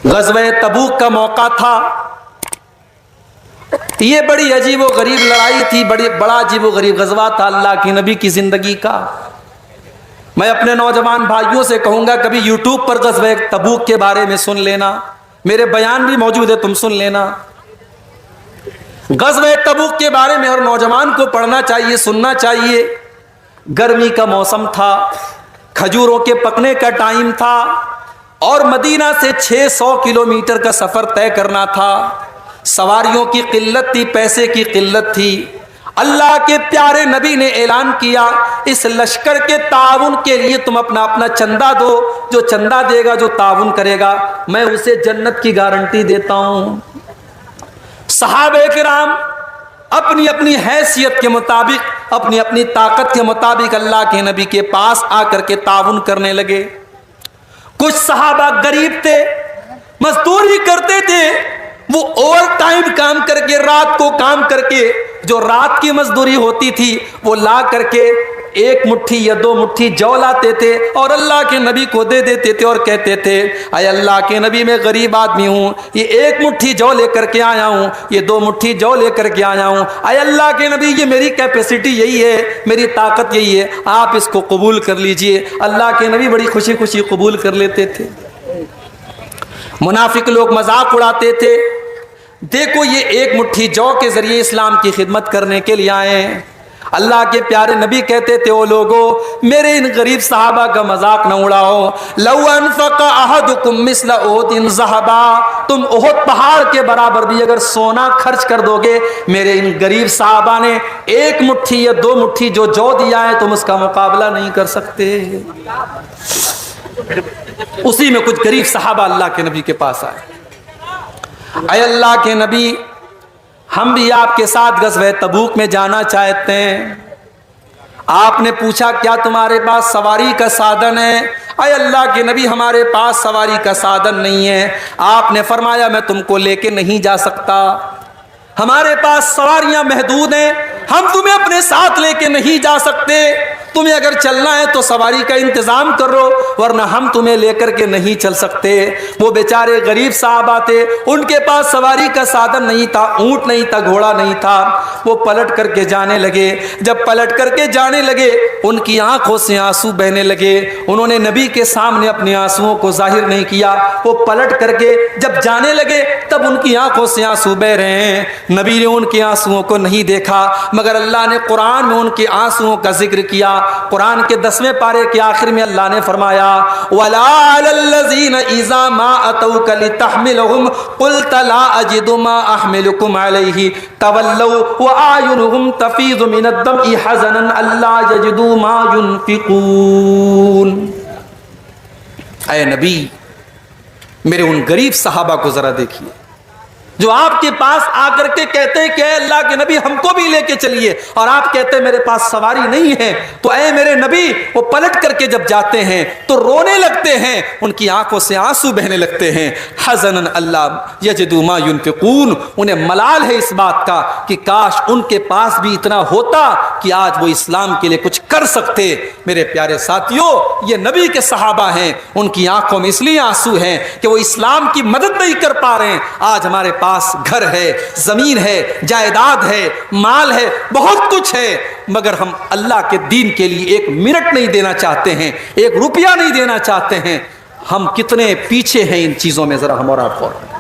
غزوہ تبوک کا موقع تھا. یہ بڑی عجیب و غریب لڑائی تھی, بڑا عجیب و غریب غزوہ تھا اللہ کے نبی کی زندگی کا. میں اپنے نوجوان بھائیوں سے کہوں گا کبھی یوٹیوب پر غزوہ تبوک کے بارے میں سن لینا, میرے بیان بھی موجود ہے, تم سن لینا. غزوہ تبوک کے بارے میں ہر نوجوان کو پڑھنا چاہیے, سننا چاہیے. گرمی کا موسم تھا, کھجوروں کے پکنے کا ٹائم تھا, اور مدینہ سے 600 کلومیٹر کا سفر طے کرنا تھا. سواریوں کی قلت تھی, پیسے کی قلت تھی. اللہ کے پیارے نبی نے اعلان کیا اس لشکر کے تعاون کے لیے تم اپنا اپنا چندہ دو, جو چندہ دے گا, جو تعاون کرے گا, میں اسے جنت کی گارنٹی دیتا ہوں. صحابہ کرام اپنی اپنی حیثیت کے مطابق, اپنی اپنی طاقت کے مطابق اللہ کے نبی کے پاس آ کر کے تعاون کرنے لگے. کچھ صحابہ غریب تھے, مزدوری کرتے تھے, وہ اوور ٹائم کام کر کے, رات کو کام کر کے, جو رات کی مزدوری ہوتی تھی وہ لا کر کے 1 مٹھی یا 2 مٹھی جو لاتے تھے اور اللہ کے نبی کو دے دیتے تھے اور کہتے تھے اے اللہ کے نبی میں غریب آدمی ہوں, یہ 1 مٹھی جو لے کر کے آیا ہوں, یہ 2 مٹھی جو لے کر کے آیا ہوں, اے اللہ کے نبی یہ میری کیپیسٹی یہی ہے, میری طاقت یہی ہے, آپ اس کو قبول کر لیجئے. اللہ کے نبی بڑی خوشی خوشی قبول کر لیتے تھے. منافق لوگ مذاق اڑاتے تھے, دیکھو یہ 1 مٹھی جو کے ذریعے اسلام کی خدمت کرنے کے لیے آئے ہیں. اللہ کے پیارے نبی کہتے تھے او لوگو میرے ان غریب صحابہ کا مذاق نہ اڑاؤ. لو انفق احدکم مثل احد ذهبا, تم احد پہاڑ کے برابر بھی اگر سونا خرچ کر دو گے, میرے ان غریب صحابہ نے 1 مٹھی یا 2 مٹھی جو دیا ہے تم اس کا مقابلہ نہیں کر سکتے. اسی میں کچھ غریب صحابہ اللہ کے نبی کے پاس آئے. اے اللہ کے نبی ہم بھی آپ کے ساتھ غزوہ تبوک میں جانا چاہتے ہیں. آپ نے پوچھا کیا تمہارے پاس سواری کا سادن ہے؟ اے اللہ کے نبی ہمارے پاس سواری کا سادن نہیں ہے. آپ نے فرمایا میں تم کو لے کے نہیں جا سکتا, ہمارے پاس سواریاں محدود ہیں, ہم تمہیں اپنے ساتھ لے کے نہیں جا سکتے. تمہیں اگر چلنا ہے تو سواری کا انتظام کرو, ورنہ ہم تمہیں لے کر کے نہیں چل سکتے. وہ بیچارے غریب صحابہ تھے, ان کے پاس سواری کا سادن نہیں تھا, اونٹ نہیں تھا, گھوڑا نہیں تھا. وہ پلٹ کر کے جانے لگے. جب پلٹ کر کے جانے لگے ان کی آنکھوں سے آنسو بہنے لگے. انہوں نے نبی کے سامنے اپنے آنسوؤں کو ظاہر نہیں کیا. وہ پلٹ کر کے جب جانے لگے تب ان کی آنکھوں سے آنسو بہ رہے ہیں. نبی نے ان کے آنسوؤں کو نہیں دیکھا, مگر اللہ نے قرآن میں ان کے آنسوؤں کا ذکر کیا. قرآن کے 10ویں پارے کے آخر میں اللہ نے فرمایا وَلَا عَلَى الَّذِينَ إِذَا مَا أَتَوْكَ لِتَحْمِلَهُمْ قُلْتَ لَا أَجِدُ مَا أَحْمِلُكُمْ عَلَيْهِ تَوَلَّوْا وَأَعْيُنُهُمْ تَفِيضُ مِنَ الدَّمْعِ حَزَنًا أَلَّا يَجِدُوا مَا يُنْفِقُونَ. اے نبی میرے ان غریب صحابہ کو ذرا دیکھیے جو آپ کے پاس آ کر کے کہتے ہیں کہ اے اللہ کے نبی ہم کو بھی لے کے چلیے, اور آپ کہتے ہیں میرے پاس سواری نہیں ہے. تو اے میرے نبی وہ پلٹ کر کے جب جاتے ہیں تو رونے لگتے ہیں, ان کی آنکھوں سے آنسو بہنے لگتے ہیں. حزنن اللہ یجدوا ما ينفقون, انہیں ملال ہے اس بات کا کہ کاش ان کے پاس بھی اتنا ہوتا کہ آج وہ اسلام کے لیے کچھ کر سکتے. میرے پیارے ساتھیوں یہ نبی کے صحابہ ہیں, ان کی آنکھوں میں اس لیے آنسو ہیں کہ وہ اسلام کی مدد نہیں کر پا رہے ہیں. آج ہمارے پاس گھر ہے, زمین ہے, جائیداد ہے, مال ہے, بہت کچھ ہے, مگر ہم اللہ کے دین کے لیے 1 منٹ نہیں دینا چاہتے ہیں, 1 روپیہ نہیں دینا چاہتے ہیں. ہم کتنے پیچھے ہیں ان چیزوں میں, ذرا ہم اور آپ غور کریں.